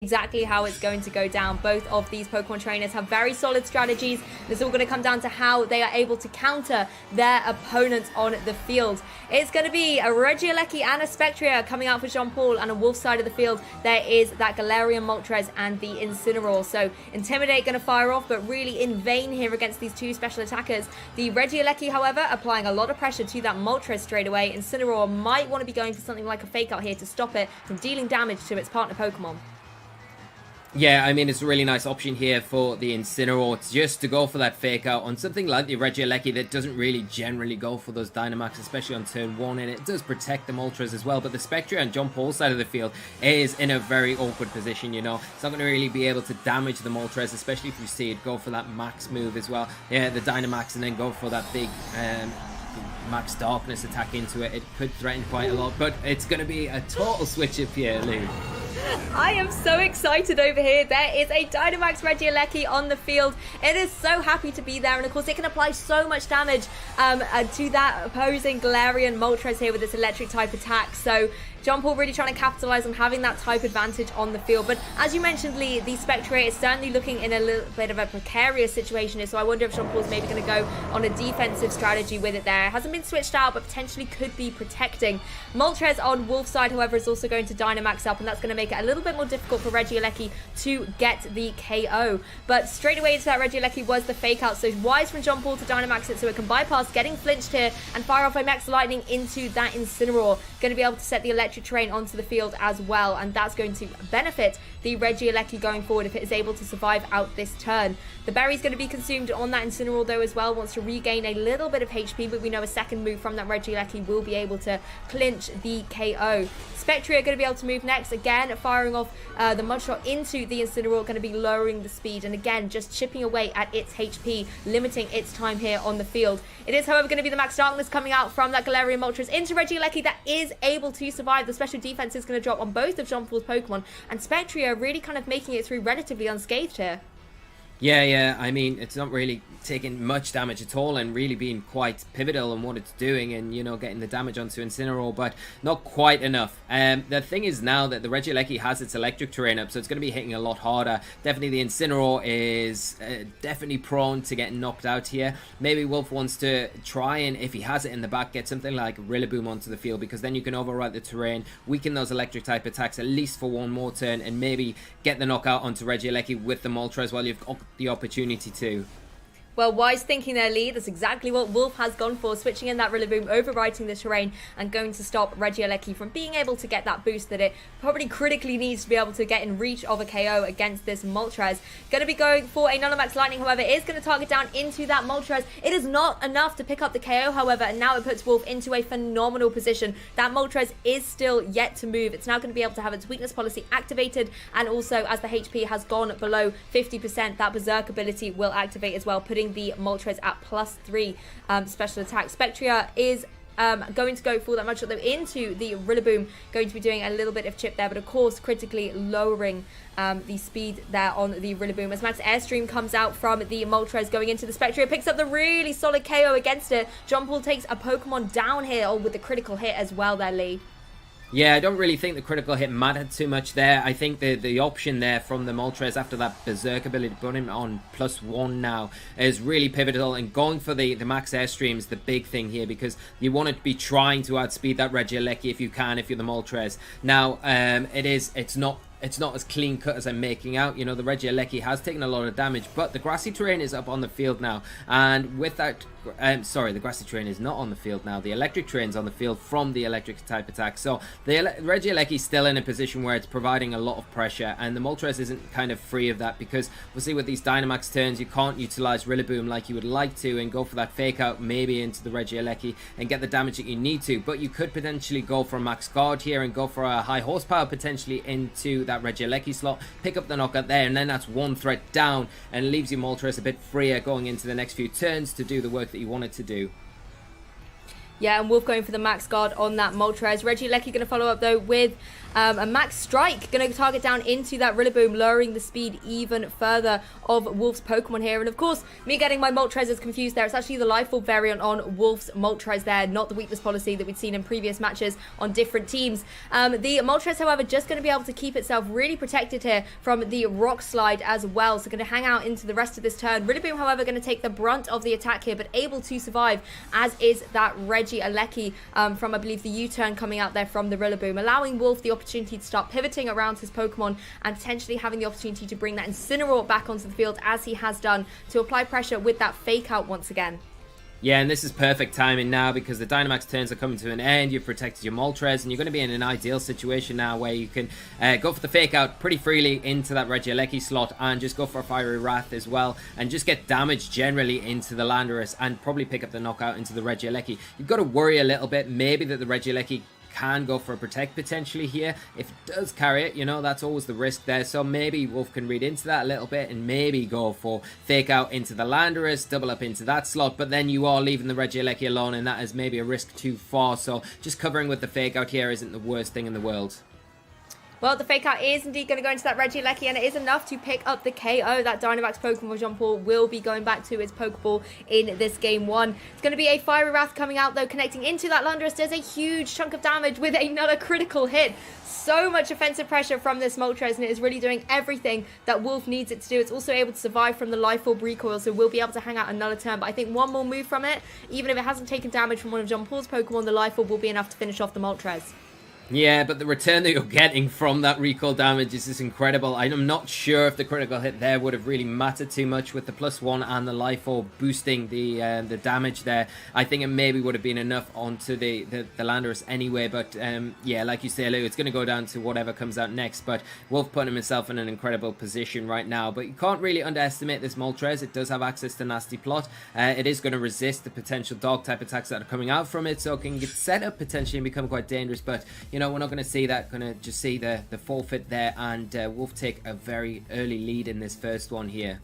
exactly how it's going to go down. Both of these Pokemon trainers have very solid strategies. It's all going to come down to how they are able to counter their opponents on the field. It's going to be a Regieleki and a Spectria coming out for Jean-Paul, and on Wolf's side of the field there is that Galarian Moltres and the Incineroar. So Intimidate going to fire off, but really in vain here against these two special attackers. The Regieleki, however, applying a lot of pressure to that Moltres straight away. Incineroar might want to be going for something like a Fake Out here to stop it from dealing damage to its partner Pokemon. Yeah, I mean, it's a really nice option here for the Incineroar just to go for that Fake Out on something like the Regieleki that doesn't really generally go for those Dynamax, especially on turn 1, and it does protect the Moltres as well. But the Spectria on Jean-Paul's side of the field is in a very awkward position, you know. It's not going to really be able to damage the Moltres, especially if you see it go for that Max move as well. Yeah, the Dynamax, and then go for that big Max Darkness attack into it. It could threaten quite a lot, but it's going to be a total switch up here, Lou. I am so excited over here. There is a Dynamax Regieleki on the field. It is so happy to be there, and of course it can apply so much damage to that opposing Galarian Moltres here with its electric type attack. So Jean-Paul really trying to capitalize on having that type advantage on the field. But as you mentioned, Lee, the Spectre is certainly looking in a little bit of a precarious situation here. So I wonder if Jean-Paul's maybe going to go on a defensive strategy with it there. It hasn't been switched out, but potentially could be protecting. Moltres on Wolf's side, however, is also going to Dynamax up, and that's going to make it a little bit more difficult for Regieleki to get the KO. But straight away into that Regieleki was the Fake Out. So wise from Jean-Paul to Dynamax it so it can bypass getting flinched here and fire off a Max Lightning into that Incineroar. Going to be able to set the electric terrain onto the field as well, and that's going to benefit the Regieleki going forward if it is able to survive out this turn. The berry's going to be consumed on that Incineroar though as well, wants to regain a little bit of HP, but we know a second move from that Regieleki will be able to clinch the KO. Spectria are going to be able to move next, again firing off the Mudshot into the Incineroar, going to be lowering the speed and again just chipping away at its HP, limiting its time here on the field. It is however going to be the Max Darkness coming out from that Galarian Moltres into Regieleki that is able to survive. The special defense is going to drop on both of Jean-Paul's Pokemon, and Spectria really kind of making it through relatively unscathed here. Yeah, I mean, it's not really taking much damage at all and really being quite pivotal in what it's doing and, you know, getting the damage onto Incineroar, but not quite enough. The thing is now that the Regieleki has its electric terrain up, so it's going to be hitting a lot harder. Definitely the Incineroar is definitely prone to getting knocked out here. Maybe Wolfe wants to try and, if he has it in the back, get something like Rillaboom onto the field, because then you can overwrite the terrain, weaken those electric type attacks at least for one more turn, and maybe get the knockout onto Regieleki with the Moltres while you've got the opportunity to. Well, wise thinking there, Lee. That's exactly what Wolfe has gone for, switching in that Rillaboom, overwriting the terrain, and going to stop Regieleki from being able to get that boost that it probably critically needs to be able to get in reach of a KO against this Moltres. Going to be going for a Nanomax Lightning, however, it is going to target down into that Moltres. It is not enough to pick up the KO, however, and now it puts Wolfe into a phenomenal position. That Moltres is still yet to move. It's now going to be able to have its weakness policy activated, and also as the HP has gone below 50%, that Berserk ability will activate as well, putting the Moltres at +3 special attack. Spectria is going to go for that much though into the Rillaboom, going to be doing a little bit of chip there, but of course critically lowering the speed there on the Rillaboom. As Max Airstream comes out from the Moltres going into the Spectria, picks up the really solid KO against it. Jean-Paul takes a Pokemon down here, with the critical hit as well there, Lee. Yeah, I don't really think the critical hit mattered too much there. I think the option there from the Moltres after that Berserk ability to put him on +1 now is really pivotal, and going for the Max Airstream is the big thing here, because you want to be trying to outspeed that Regieleki if you can, if you're the Moltres. Now, it's not as clean cut as I'm making out. You know, the Regieleki has taken a lot of damage, but the grassy terrain is up on the field now, and with that, sorry, the grassy terrain is not on the field now. The electric terrain's on the field from the electric type attack. So the Regieleki is still in a position where it's providing a lot of pressure, and the Moltres isn't kind of free of that, because we'll see with these Dynamax turns, you can't utilize Rillaboom like you would like to and go for that Fake Out maybe into the Regieleki and get the damage that you need to, but you could potentially go for a Max Guard here and go for a high horsepower potentially into that Regieleki slot, pick up the knockout there, and then that's one threat down and leaves your Moltres a bit freer going into the next few turns to do the work that you want it to do. Yeah, and Wolfe going for the Max Guard on that Moltres. Regieleki going to follow up though with A Max Strike going to target down into that Rillaboom, lowering the speed even further of Wolfe's Pokemon here. And of course, me getting my Moltres is confused there. It's actually the Life Orb variant on Wolfe's Moltres there, not the weakness policy that we'd seen in previous matches on different teams. The Moltres, however, just going to be able to keep itself really protected here from the Rock Slide as well. So going to hang out into the rest of this turn. Rillaboom, however, going to take the brunt of the attack here, but able to survive, as is that Regieleki from, I believe, the U-turn coming out there from the Rillaboom, allowing Wolfe the opportunity to start pivoting around his Pokemon and potentially having the opportunity to bring that Incineroar back onto the field, as he has done, to apply pressure with that Fake Out once again. Yeah, and this is perfect timing now because the Dynamax turns are coming to an end. You've protected your Moltres, and you're going to be in an ideal situation now where you can go for the Fake Out pretty freely into that Regieleki slot and just go for a Fiery Wrath as well and just get damage generally into the Landorus and probably pick up the knockout into the Regieleki. You've got to worry a little bit, maybe that the Regieleki can go for a Protect potentially here. If it does carry it, you know, that's always the risk there. So maybe Wolfe can read into that a little bit and maybe go for Fake Out into the Landorus, double up into that slot, but then you are leaving the Regieleki alone, and that is maybe a risk too far. So just covering with the Fake Out here isn't the worst thing in the world. Well, the Fake Out is indeed going to go into that Regieleki, and it is enough to pick up the KO. That Dynamax Pokemon Jean-Paul will be going back to its Pokeball in this game one. It's going to be a Fiery Wrath coming out, though, connecting into that Landorus. There's a huge chunk of damage with another critical hit. So much offensive pressure from this Moltres, and it is really doing everything that Wolfe needs it to do. It's also able to survive from the Life Orb recoil, so we'll be able to hang out another turn. But I think one more move from it, even if it hasn't taken damage from one of Jean-Paul's Pokemon, the Life Orb will be enough to finish off the Moltres. Yeah, but the return that you're getting from that recall damage is just incredible. I'm not sure if the critical hit there would have really mattered too much with the +1 and the Life Orb boosting the damage there. I think it maybe would have been enough onto the Landorus anyway, but yeah, like you say, Lou, it's going to go down to whatever comes out next, but Wolfe putting himself in an incredible position right now. But you can't really underestimate this Moltres. It does have access to Nasty Plot. It is going to resist the potential dog-type attacks that are coming out from it, so it can get set up potentially and become quite dangerous, but you know, we're not going to see that. Going to just see the forfeit there, and Wolfe take a very early lead in this first one here.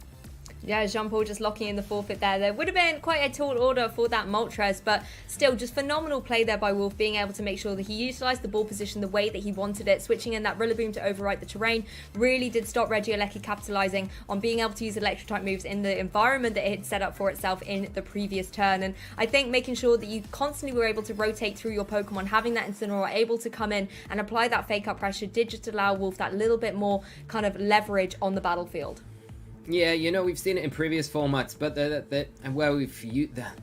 Yeah, Jean-Paul just locking in the forfeit there. There would have been quite a tall order for that Moltres, but still just phenomenal play there by Wolfe, being able to make sure that he utilised the ball position the way that he wanted it. Switching in that Rillaboom to overwrite the terrain really did stop Regieleki capitalising on being able to use electric type moves in the environment that it had set up for itself in the previous turn. And I think making sure that you constantly were able to rotate through your Pokemon, having that Incineroar able to come in and apply that Fake Out pressure did just allow Wolfe that little bit more kind of leverage on the battlefield. Yeah, you know, we've seen it in previous formats, but the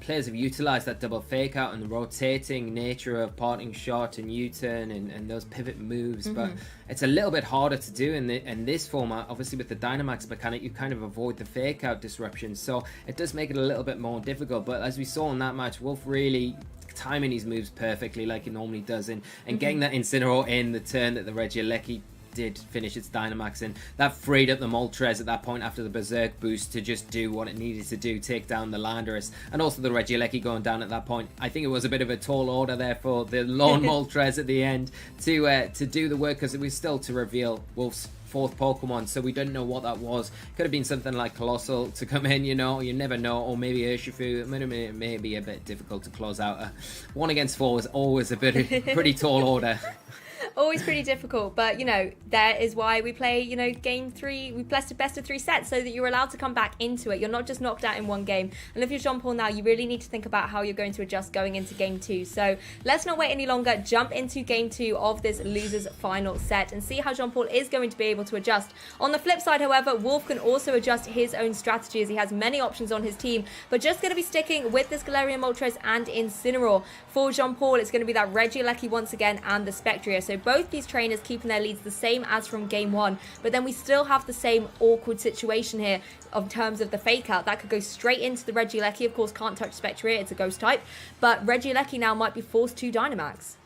players have utilised that double Fake Out and the rotating nature of parting shot and U-turn and those pivot moves, but it's a little bit harder to do in this format. Obviously, with the Dynamax mechanic, you kind of avoid the Fake Out disruption, so it does make it a little bit more difficult. But as we saw in that match, Wolfe really timing his moves perfectly like he normally does, and getting that Incineroar in the turn that the Regieleki did finish its Dynamax, and that freed up the Moltres at that point after the Berserk boost to just do what it needed to do, take down the Landorus, and also the Regieleki going down at that point. I think it was a bit of a tall order there for the lone Moltres at the end to do the work, because it was still to reveal Wolfe's fourth Pokemon, so we didn't know what that was. Could have been something like Colossal to come in, you know, you never know, or maybe Urshifu. It may be a bit difficult to close out. 1 against 4 is always a pretty tall order. Always pretty difficult, but you know, that is why we play, you know, game 3, we play best of 3 sets, so that you're allowed to come back into it. You're not just knocked out in one game. And if you're Jean-Paul now, you really need to think about how you're going to adjust going into game 2. So let's not wait any longer, jump into game 2 of this losers final set and see how Jean-Paul is going to be able to adjust. On the flip side, however, Wolfe can also adjust his own strategy, as he has many options on his team, but just going to be sticking with this Galarian Moltres and Incineroar. For Jean-Paul, it's going to be that Regieleki once again and the Spectria. So both these trainers keeping their leads the same as from game 1, but then we still have the same awkward situation here in terms of the Fake Out. That could go straight into the Regieleki. Of course, can't touch Spectria, it's a ghost type, but Regieleki now might be forced to Dynamax.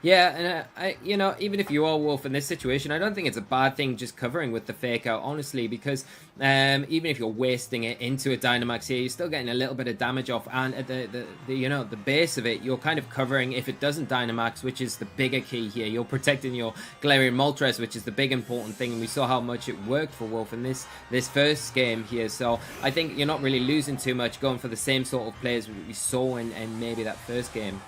Yeah, and you know, even if you are Wolfe in this situation, I don't think it's a bad thing just covering with the Fake Out, honestly, because even if you're wasting it into a Dynamax here, you're still getting a little bit of damage off, and at the you know, the base of it, you're kind of covering if it doesn't Dynamax, which is the bigger key here. You're protecting your Galarian Moltres, which is the big important thing, and we saw how much it worked for Wolfe in this first game here. So I think you're not really losing too much going for the same sort of plays we saw in maybe that first game.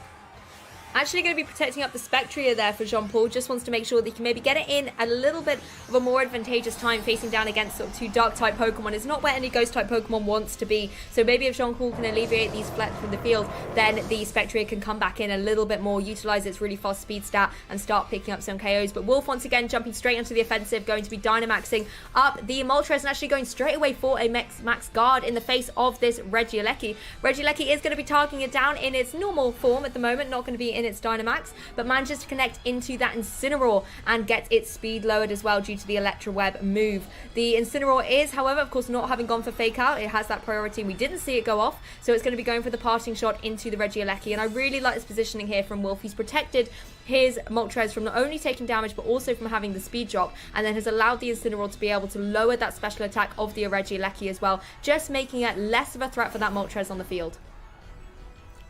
Actually going to be protecting up the Spectria there for Jean-Paul. Just wants to make sure that he can maybe get it in a little bit of a more advantageous time facing down against sort of 2 Dark-type Pokemon. It's not where any Ghost-type Pokemon wants to be. So maybe if Jean-Paul can alleviate these threats from the field, then the Spectria can come back in a little bit more, utilize its really fast speed stat, and start picking up some KOs. But Wolfe once again jumping straight into the offensive, going to be Dynamaxing up the Moltres and actually going straight away for a max guard in the face of this Regieleki. Regieleki is going to be targeting it down in its normal form at the moment, not going to be in its Dynamax, but manages to connect into that Incineroar and get its speed lowered as well due to the Electro Web move. The Incineroar is, however, of course, not having gone for Fake Out. It has that priority and we didn't see it go off, so it's going to be going for the parting shot into the Regieleki. And I really like this positioning here from Wolfe. He's protected his Moltres from not only taking damage but also from having the speed drop, and then has allowed the Incineroar to be able to lower that special attack of the Regieleki as well, just making it less of a threat for that Moltres on the field.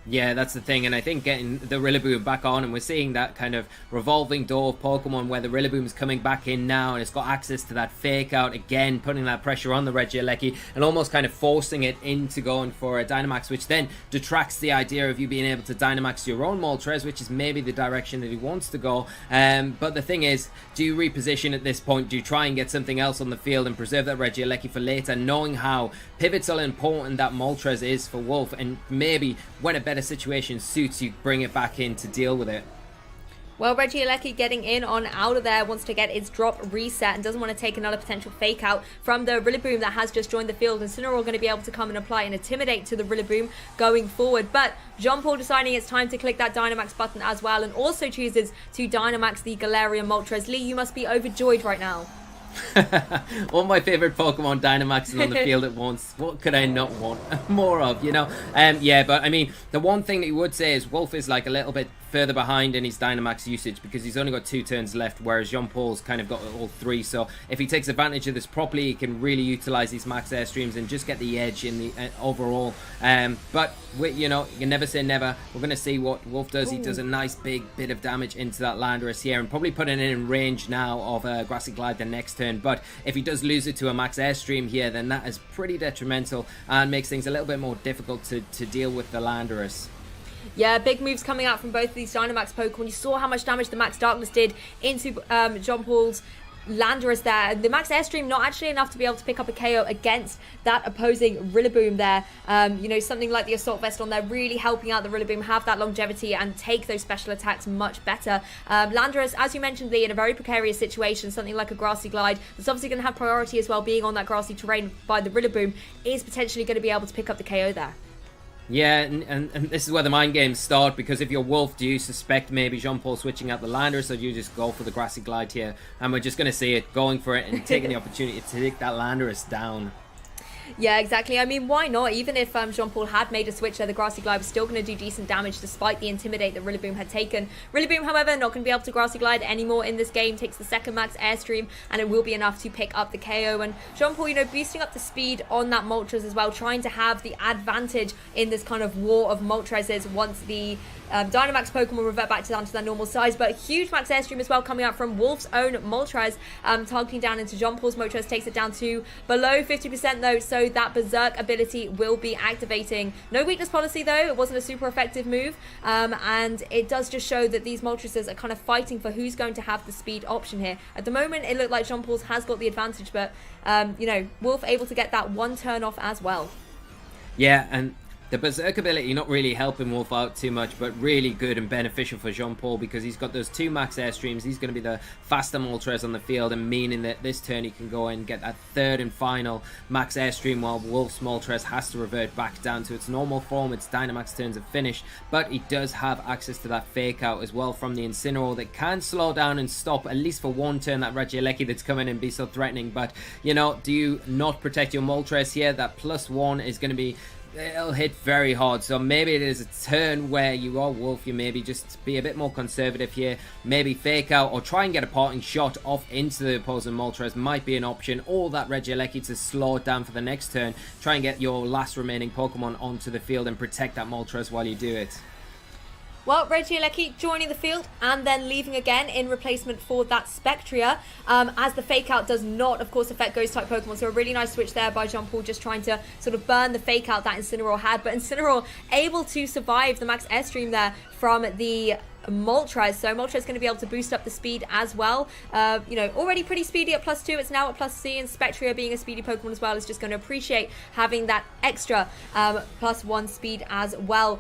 Yeah, that's the thing, and I think getting the Rillaboom back on, and we're seeing that kind of revolving door of Pokemon where the Rillaboom's coming back in now, and it's got access to that Fake Out again, putting that pressure on the Regieleki, and almost kind of forcing it into going for a Dynamax, which then detracts the idea of you being able to Dynamax your own Moltres, which is maybe the direction that he wants to go. But the thing is, do you reposition at this point? Do you try and get something else on the field and preserve that Regieleki for later, knowing how pivotal and important that Moltres is for Wolfe, and maybe when a better situation suits you, bring it back in to deal with it? Well, Regieleki getting in on out of there, wants to get its drop reset and doesn't want to take another potential Fake Out from the Rillaboom that has just joined the field. And Incineroar going to be able to come and apply and Intimidate to the Rillaboom going forward. But Jean-Paul deciding it's time to click that Dynamax button as well, and also chooses to Dynamax the Galarian Moltres. Lee, you must be overjoyed right now. All my favorite Pokemon Dynamaxing on the field at once. What could I not want more of, you know? Yeah, but I mean, the one thing that you would say is Wolfe is like a little bit further behind in his Dynamax usage because he's only got 2 turns left, whereas Jean-Paul's kind of got all 3. So if he takes advantage of this properly, he can really utilize these max airstreams and just get the edge in the overall. But you know, you can never say never. We're going to see what Wolfe does. He does a nice big bit of damage into that Landorus here, and probably putting it in range now of Grassy Glide the next turn. But if he does lose it to a max airstream here, then that is pretty detrimental and makes things a little bit more difficult to deal with the Landorus. Yeah, big moves coming out from both of these Dynamax Pokemon. You saw how much damage the Max Darkness did into Jean-Paul's Landorus there. The Max Airstream not actually enough to be able to pick up a KO against that opposing Rillaboom there. You know, something like the Assault Vest on there really helping out the Rillaboom have that longevity and take those special attacks much better. Landorus, as you mentioned, Lee, in a very precarious situation, something like a Grassy Glide that's obviously going to have priority as well, being on that grassy terrain by the Rillaboom, is potentially going to be able to pick up the KO there. Yeah, and this is where the mind games start, because if you're Wolfe, do you suspect maybe Jean-Paul switching out the Landorus, or do you just go for the Grassy Glide here? And we're just going to see it, going for it and taking the opportunity to take that Landorus down. Yeah, exactly. I mean, why not? Even if Jean-Paul had made a switch there, the Grassy Glide was still going to do decent damage despite the Intimidate that Rillaboom had taken. Rillaboom, however, not going to be able to Grassy Glide anymore in this game. Takes the second max Airstream, and it will be enough to pick up the KO. And Jean-Paul, you know, boosting up the speed on that Moltres as well, trying to have the advantage in this kind of war of Moltreses once the Dynamax Pokemon revert back down to their normal size. But a huge max Airstream as well coming out from Wolfe's own Moltres, targeting down into Jean-Paul's Moltres, takes it down to below 50% though, so that Berserk ability will be activating. No weakness policy though, it wasn't a super effective move, and it does just show that these Moltreses are kind of fighting for who's going to have the speed option here. At the moment it looked like Jean-Paul's has got the advantage, but you know, Wolfe able to get that one turn off as well. Yeah, and the Berserk ability not really helping Wolfe out too much, but really good and beneficial for Jean-Paul because he's got those 2 max Airstreams. He's going to be the faster Moltres on the field, and meaning that this turn he can go and get that third and final max Airstream, while Wolfe's Moltres has to revert back down to its normal form. Its Dynamax turns are finished, but he does have access to that Fake Out as well from the Incineroar that can slow down and stop, at least for one turn, that Regieleki that's coming and be so threatening. But, you know, do you not protect your Moltres here? That +1 is going to be... it'll hit very hard, so maybe it is a turn where you are Wolfe, you maybe just be a bit more conservative here, maybe Fake Out or try and get a parting shot off into the opposing Moltres might be an option, or that Regieleki to slow it down for the next turn. Try and get your last remaining Pokemon onto the field and protect that Moltres while you do it. Well, Regieleki joining the field and then leaving again in replacement for that Spectria, as the Fake Out does not, of course, affect Ghost-type Pokemon. So a really nice switch there by Jean-Paul, just trying to sort of burn the Fake Out that Incineroar had. But Incineroar able to survive the max Airstream there from the Moltres. So Moltres is going to be able to boost up the speed as well. Already pretty speedy at +2. It's now at +3, and Spectria, being a speedy Pokemon as well, is just going to appreciate having that extra +1 speed as well.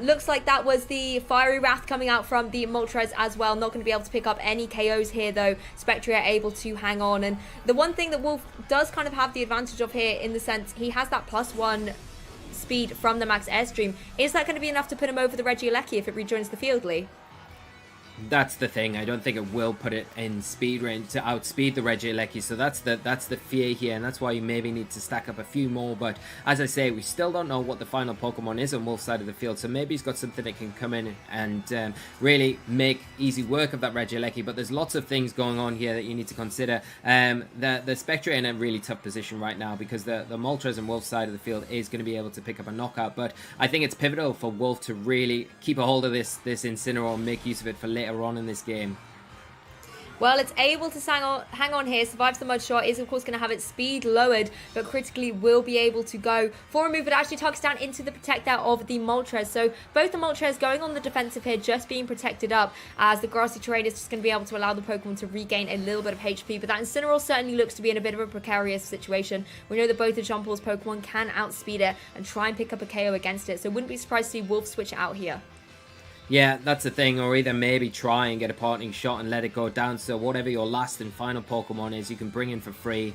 Looks like that was the Fiery Wrath coming out from the Moltres as well. Not going to be able to pick up any KOs here though. Spectria able to hang on, and the one thing that Wolfe does kind of have the advantage of here, in the sense he has that +1 speed from the Max Airstream. Is that going to be enough to put him over the Regieleki if it rejoins the field, Lee? That's the thing. I don't think it will put it in speed range to outspeed the Regieleki, so that's the fear here, and that's why you maybe need to stack up a few more. But as I say, we still don't know what the final Pokemon is on Wolf's side of the field, so maybe he's got something that can come in and really make easy work of that Regieleki. But there's lots of things going on here that you need to consider. The Spectre in a really tough position right now, because the Moltres on Wolf's side of the field is going to be able to pick up a knockout, but I think it's pivotal for Wolfe to really keep a hold of this Incineroar and make use of it for later on in this game. Well, it's able to hang on here, survives the Mud Shot, is of course going to have its speed lowered, but critically will be able to go for a move that actually targets down into the Protect out of the Moltres. So both the Moltres going on the defensive here, just being protected up, as the grassy terrain is just going to be able to allow the Pokemon to regain a little bit of HP. But that Incineroar certainly looks to be in a bit of a precarious situation. We know that both the Jumpall's Pokemon can outspeed it and try and pick up a KO against it, so wouldn't be surprised to see Wolfe switch it out here. Yeah, that's the thing, or either maybe try and get a parting shot and let it go down, so whatever your last and final Pokemon is, you can bring in for free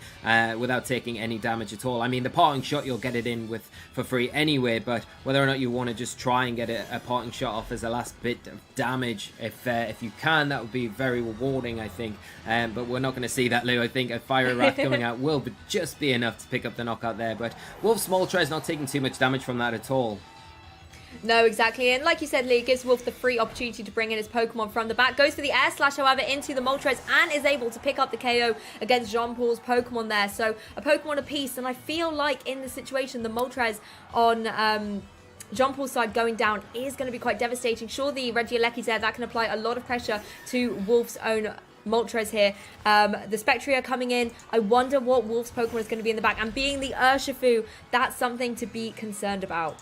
without taking any damage at all. I mean, the parting shot, you'll get it in with for free anyway, but whether or not you want to just try and get a parting shot off as a last bit of damage, if you can, that would be very rewarding, I think. But we're not going to see that, Lou. I think a Fiery Wrath coming out will just be enough to pick up the knockout there, but Wolf's Moltres not taking too much damage from that at all. No, exactly. And like you said, Lee, it gives Wolfe the free opportunity to bring in his Pokemon from the back. Goes for the Air Slash, however, into the Moltres and is able to pick up the KO against Jean-Paul's Pokemon there. So a Pokemon apiece. And I feel like in this situation, the Moltres on Jean-Paul's side going down is going to be quite devastating. Sure, the Regieleki's there. That can apply a lot of pressure to Wolfe's own Moltres here. The Spectria coming in. I wonder what Wolfe's Pokemon is going to be in the back. And being the Urshifu, that's something to be concerned about.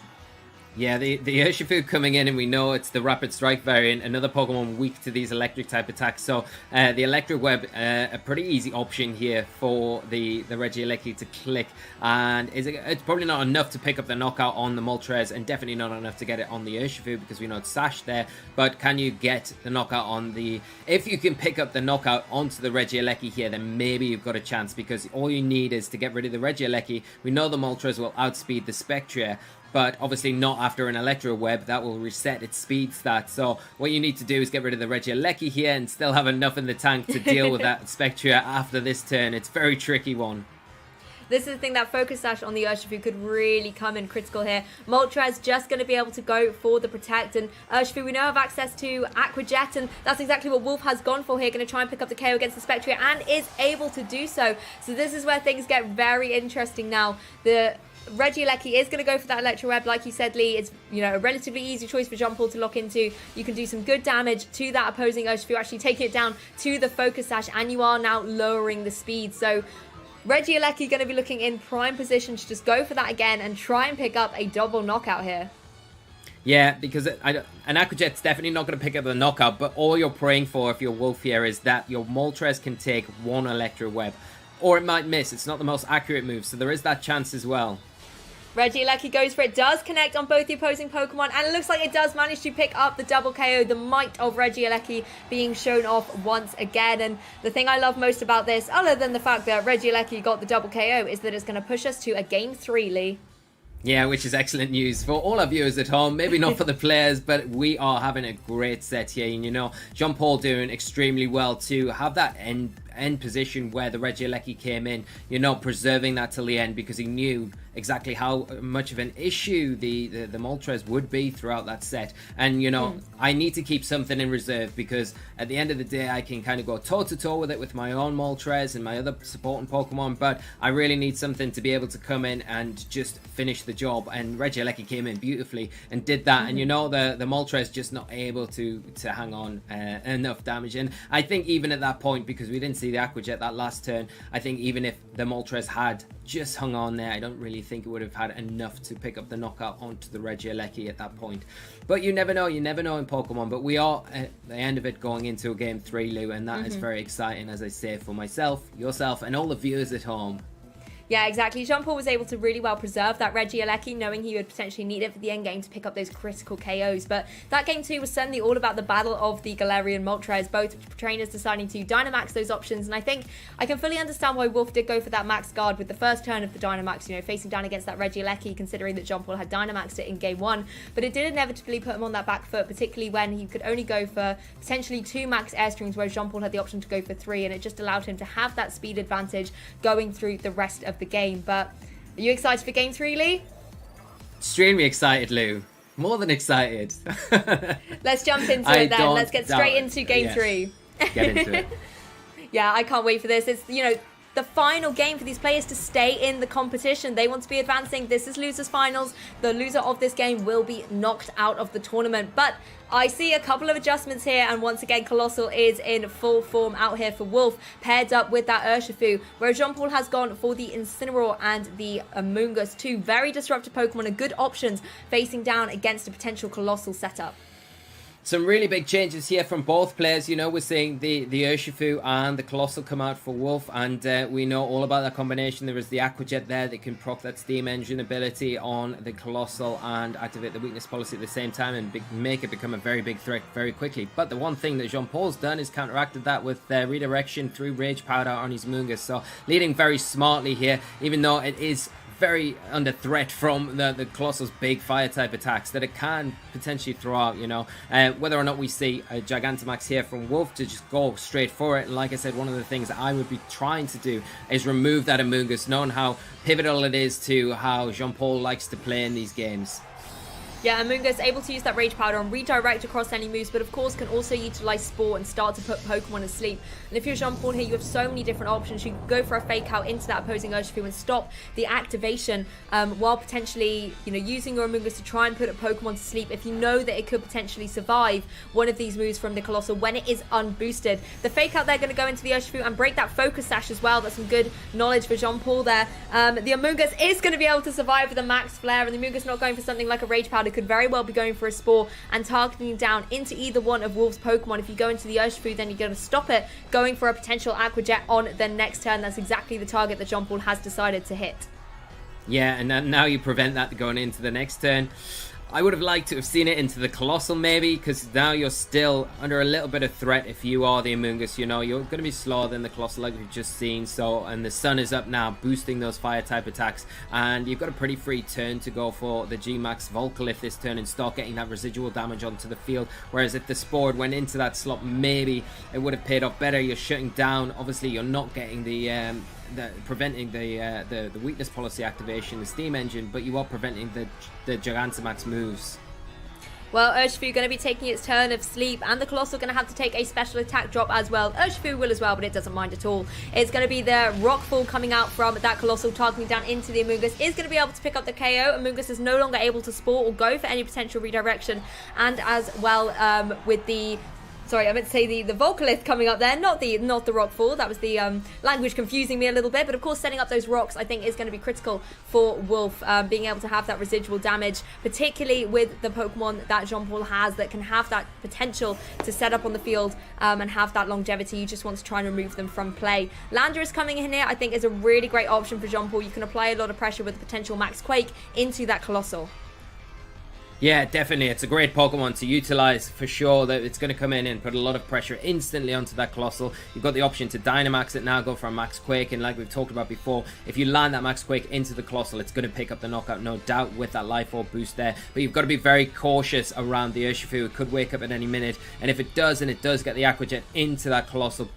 Yeah, the Urshifu coming in, and we know it's the Rapid Strike variant, another Pokemon weak to these electric type attacks. So the Electric Web, a pretty easy option here for the Regieleki to click, and it's probably not enough to pick up the knockout on the Moltres, and definitely not enough to get it on the Urshifu, because we know it's Sash there. But can you get the knockout on the... If you can pick up the knockout onto the Regieleki here, then maybe you've got a chance, because all you need is to get rid of the Regieleki. We know the Moltres will outspeed the Spectria, but obviously not after an Electro Web. That will reset its speed stat. So what you need to do is get rid of the Regieleki here and still have enough in the tank to deal with that Spectria after this turn. It's a very tricky one. This is the thing, that Focus Sash on the Urshifu could really come in critical here. Moltres just going to be able to go for the Protect, and Urshifu, we now have access to Aqua Jet, and that's exactly what Wolfe has gone for here. Going to try and pick up the KO against the Spectria, and is able to do so. So this is where things get very interesting now. The Regieleki is going to go for that Electro Web. Like you said, Lee, it's a relatively easy choice for Jean-Paul to lock into. You can do some good damage to that opposing Urshifu, actually taking it down to the Focus Sash, and you are now lowering the speed. So Regieleki going to be looking in prime position to just go for that again and try and pick up a double knockout here. Yeah, because an Aqua Jet's definitely not going to pick up the knockout, but all you're praying for if you're Wolfe here is that your Moltres can take one Electro Web, or it might miss. It's not the most accurate move, so there is that chance as well. Regieleki goes for it, does connect on both the opposing Pokemon, and it looks like it does manage to pick up the double KO. The might of Regieleki being shown off once again. And the thing I love most about this, other than the fact that Regieleki got the double KO, is that it's going to push us to a Game 3, Lee. Yeah, which is excellent news for all our viewers at home. Maybe not for the players, but we are having a great set here. And Jean-Paul doing extremely well to have that end position where the Regieleki came in, preserving that till the end, because he knew exactly how much of an issue the Moltres would be throughout that set. And I need to keep something in reserve, because at the end of the day I can kind of go toe-to-toe with it with my own Moltres and my other supporting Pokemon, but I really need something to be able to come in and just finish the job. And Regieleki came in beautifully and did that. And the Moltres just not able to hang on enough damage. And I think even at that point, because we didn't see the Aquajet that last turn. I think even if the Moltres had just hung on there, I don't really think it would have had enough to pick up the knockout onto the Regieleki at that point. But you never know in Pokemon. But we are at the end of it going into a game 3, Lou, and that is very exciting, as I say, for myself, yourself, and all the viewers at home. Yeah, exactly. Jean-Paul was able to really well preserve that Regieleki, knowing he would potentially need it for the end game to pick up those critical KOs. But that game 2 was certainly all about the battle of the Galarian Moltres, both trainers deciding to Dynamax those options. And I think I can fully understand why Wolfe did go for that max guard with the first turn of the Dynamax, you know, facing down against that Regieleki, considering that Jean-Paul had Dynamaxed it in game 1. But it did inevitably put him on that back foot, particularly when he could only go for potentially 2 max airstreams, whereas Jean-Paul had the option to go for 3, and it just allowed him to have that speed advantage going through the rest of the game. But are you excited for game 3, Lee? Extremely excited, Lou. More than excited. Let's jump into it then. Let's get straight into game 3. Get into it. Yeah, I can't wait for this. It's, you know, the final game for these players to stay in the competition. They want to be advancing. This is losers finals. The loser of this game will be knocked out of the tournament. But I see a couple of adjustments here, and once again Colossal is in full form out here for Wolfe, paired up with that Urshifu, whereas Jean-Paul has gone for the Incineroar and the Amoonguss, 2 very disruptive Pokemon and good options facing down against a potential Colossal setup. Some really big changes here from both players. You know, we're seeing the Urshifu and the Colossal come out for Wolfe, and we know all about that combination. There is the Aquajet there that can proc that Steam Engine ability on the Colossal and activate the weakness policy at the same time and make it become a very big threat very quickly. But the one thing that Jean-Paul's done is counteracted that with redirection through Rage Powder on his Moongus. So leading very smartly here, even though it is very under threat from the Colossal's big fire type attacks that it can potentially throw out, you know. Whether or not we see a Gigantamax here from Wolfe to just go straight for it. And like I said, one of the things that I would be trying to do is remove that Amoonguss, knowing how pivotal it is to how Jean-Paul likes to play in these games. Yeah, Amoonguss able to use that Rage Powder and redirect across any moves, but of course can also utilize Spore and start to put Pokemon asleep. And if you're Jean-Paul here, you have so many different options. You can go for a Fake Out into that opposing Urshifu and stop the activation while potentially, you know, using your Amoonguss to try and put a Pokemon to sleep if you know that it could potentially survive one of these moves from the Colossal when it is unboosted. The Fake Out, they're going to go into the Urshifu and break that Focus Sash as well. That's some good knowledge for Jean-Paul there. The Amoonguss is going to be able to survive with a Max Flare, and the Amoonguss not going for something like a Rage Powder could very well be going for a Spore and targeting down into either one of Wolfe's Pokemon. If you go into the Urshifu, then you're going to stop it going for a potential Aquajet on the next turn. That's exactly the target that Jean-Paul has decided to hit. Yeah, and now you prevent that going into the next turn. I would have liked to have seen it into the Colossal maybe, because now you're still under a little bit of threat if you are the Amoonguss. You know, you're going to be slower than the Colossal like we've just seen. So, and the sun is up now, boosting those fire type attacks, and you've got a pretty free turn to go for the G-Max Volcalith this turn and start getting that residual damage onto the field. Whereas if the Spore went into that slot, maybe it would have paid off better. You're shutting down. Obviously, you're not getting preventing the weakness policy activation, the Steam Engine, but you are preventing the Gigantamax moves. Well, Urshifu going to be taking its turn of sleep, and the Colossal going to have to take a special attack drop as well. Urshifu will as well, but it doesn't mind at all. It's going to be the Rockfall coming out from that Colossal, targeting down into the Amoonguss. Is going to be able to pick up the KO. Amoonguss is no longer able to Spore or go for any potential redirection, and as well with the... Sorry, I meant to say the Volcalith coming up there, not the Rockfall. That was the language confusing me a little bit. But of course, setting up those rocks, I think, is going to be critical for Wolfe, being able to have that residual damage, particularly with the Pokemon that Jean-Paul has that can have that potential to set up on the field and have that longevity. You just want to try and remove them from play. Landorus coming in here, I think, is a really great option for Jean-Paul. You can apply a lot of pressure with the potential Max Quake into that Colossal. Yeah, definitely. It's a great Pokemon to utilize for sure. That it's going to come in and put a lot of pressure instantly onto that Colossal. You've got the option to Dynamax it now, go for a Max Quake, and like we've talked about before, if you land that Max Quake into the Colossal, it's going to pick up the knockout, no doubt, with that Life Orb boost there. But you've got to be very cautious around the Urshifu. It could wake up at any minute, and if it does, and it does get the Aquajet into that Colossal,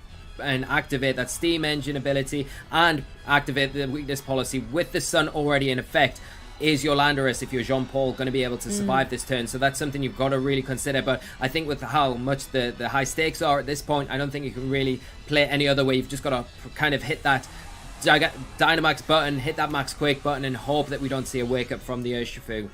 and activate that Steam Engine ability and activate the weakness policy with the sun already in effect, is your Landorus, if you're Jean-Paul, going to be able to survive this turn? So that's something you've got to really consider. But I think with how much the high stakes are at this point, I don't think you can really play any other way. You've just got to kind of hit that Dynamax button, hit that Max Quake button, and hope that we don't see a wake up from the Urshifu.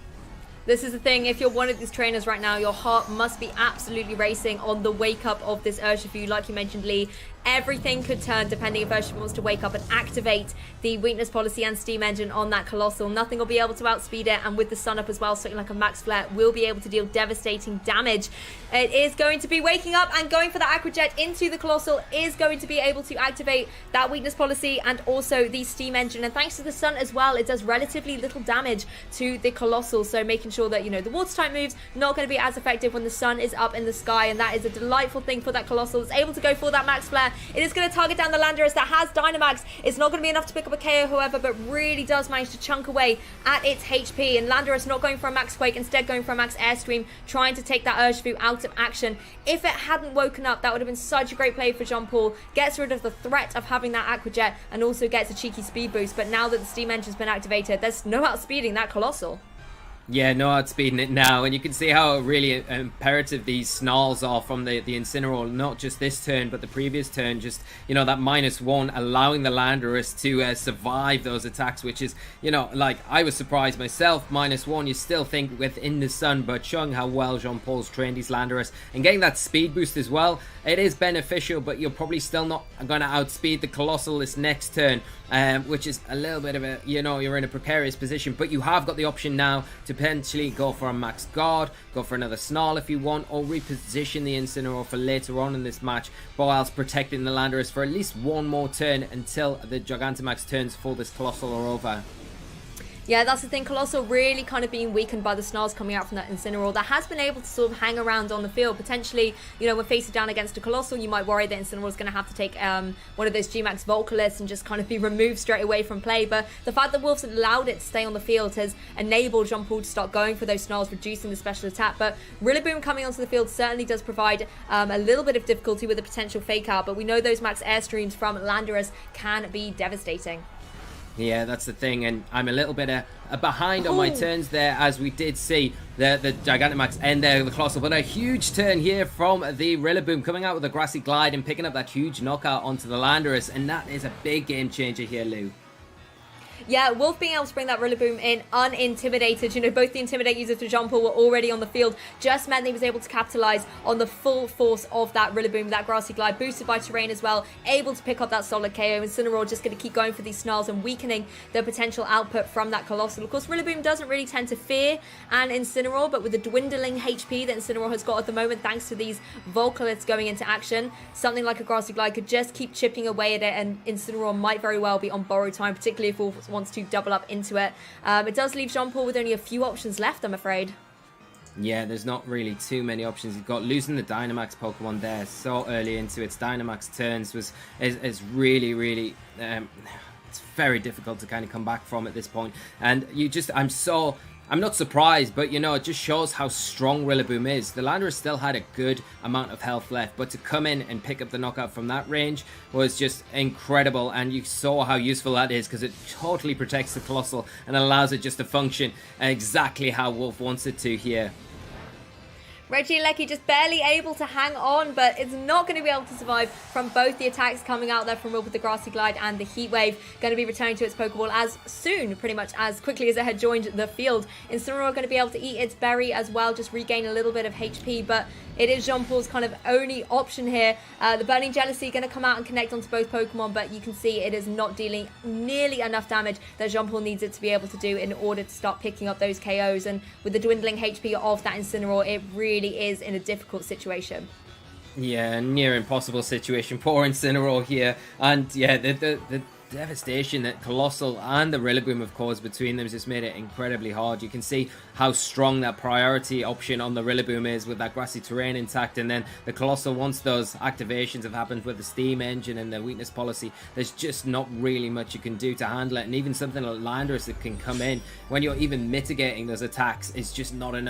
This is the thing, if you're one of these trainers right now, your heart must be absolutely racing on the wake up of this Urshifu. Like you mentioned, Lee, everything could turn depending if Urshifu wants to wake up and activate the weakness policy and steam engine on that Colossal. Nothing will be able to outspeed it, and with the sun up as well, something like a max flare will be able to deal devastating damage. It is going to be waking up and going for the Aqua Jet into the Colossal, is going to be able to activate that weakness policy and also the steam engine, and thanks to the sun as well, it does relatively little damage to the Colossal, so making sure that, you know, the water type moves not going to be as effective when the sun is up in the sky, and that is a delightful thing for that Colossal. It's able to go for that max flare. It is going to target down the Landorus that has Dynamax. It's not going to be enough to pick up a KO, however, but really does manage to chunk away at its HP. And Landorus not going for a max Quake, instead going for a max Airstream, trying to take that Urshifu out of action. If it hadn't woken up, that would have been such a great play for Jean-Paul. Gets rid of the threat of having that Aqua Jet and also gets a cheeky speed boost. But now that the steam engine's been activated, there's no outspeeding that Colossal. Yeah, no outspeeding it now, and you can see how really imperative these snarls are from the Incineroar, not just this turn, but the previous turn. Just, you know, that -1, allowing the Landorus to survive those attacks, which is, you know, like, I was surprised myself. -1, you still think within the sun, but showing how well Jean-Paul's trained his Landorus, and getting that speed boost as well, it is beneficial, but you're probably still not going to outspeed the Colossal this next turn, which is a little bit of a, you know, you're in a precarious position, but you have got the option now to potentially go for a max guard, go for another snarl if you want, or reposition the Incineroar for later on in this match, whilst protecting the Landorus for at least one more turn until the Gigantamax turns for this Colossal are over. Yeah, that's the thing. Colossal really kind of being weakened by the snarls coming out from that Incineroar that has been able to sort of hang around on the field. Potentially, you know, when facing down against a Colossal, you might worry that Incineroar is going to have to take one of those G-Max Volcalists and just kind of be removed straight away from play. But the fact that Wolfe's allowed it to stay on the field has enabled Jean-Paul to start going for those snarls, reducing the special attack. But Rillaboom coming onto the field certainly does provide a little bit of difficulty with a potential fake out. But we know those max airstreams from Landorus can be devastating. Yeah, that's the thing, and I'm a little bit behind on my turns there, as we did see the Gigantamax end there with the Colossal, but a huge turn here from the Rillaboom, coming out with a Grassy Glide and picking up that huge knockout onto the Landorus, and that is a big game changer here, Lou. Yeah, Wolfe being able to bring that Rillaboom in unintimidated. You know, both the Intimidate users for Jean-Paul were already on the field. Just meant he was able to capitalize on the full force of that Rillaboom, that Grassy Glide, boosted by terrain as well. Able to pick up that solid KO. Incineroar just going to keep going for these snarls and weakening the potential output from that Colossal. Of course, Rillaboom doesn't really tend to fear an Incineroar, but with the dwindling HP that Incineroar has got at the moment, thanks to these Volcalists going into action, something like a Grassy Glide could just keep chipping away at it, and Incineroar might very well be on borrowed time, particularly if Wolfe wants to double up into it. It does leave Jean-Paul with only a few options left, I'm afraid. Yeah, there's not really too many options. You've got losing the Dynamax Pokemon there so early into its Dynamax turns is really it's very difficult to kind of come back from at this point. And I'm not surprised, but, you know, it just shows how strong Rillaboom is. The Landorus still had a good amount of health left, but to come in and pick up the knockout from that range was just incredible, and you saw how useful that is, because it totally protects the Colossal and allows it just to function exactly how Wolfe wants it to here. Regieleki just barely able to hang on, but it's not going to be able to survive from both the attacks coming out there from Wolfe with the Grassy Glide and the Heat Wave. Going to be returning to its Pokeball as soon, pretty much as quickly as it had joined the field. Incineroar going to be able to eat its berry as well, just regain a little bit of HP, but it is Jean-Paul's kind of only option here. The Burning Jealousy going to come out and connect onto both Pokemon, but you can see it is not dealing nearly enough damage that Jean-Paul needs it to be able to do in order to start picking up those KOs. And with the dwindling HP of that Incineroar, it really is in a difficult situation. Yeah, near impossible situation. Poor Incineroar here. And yeah, the devastation that Colossal and the Rillaboom have caused between them has just made it incredibly hard. You can see how strong that priority option on the Rillaboom is with that grassy terrain intact, and then the Colossal, once those activations have happened with the steam engine and the weakness policy, there's just not really much you can do to handle it. And even something like Landorus that can come in when you're even mitigating those attacks is just not enough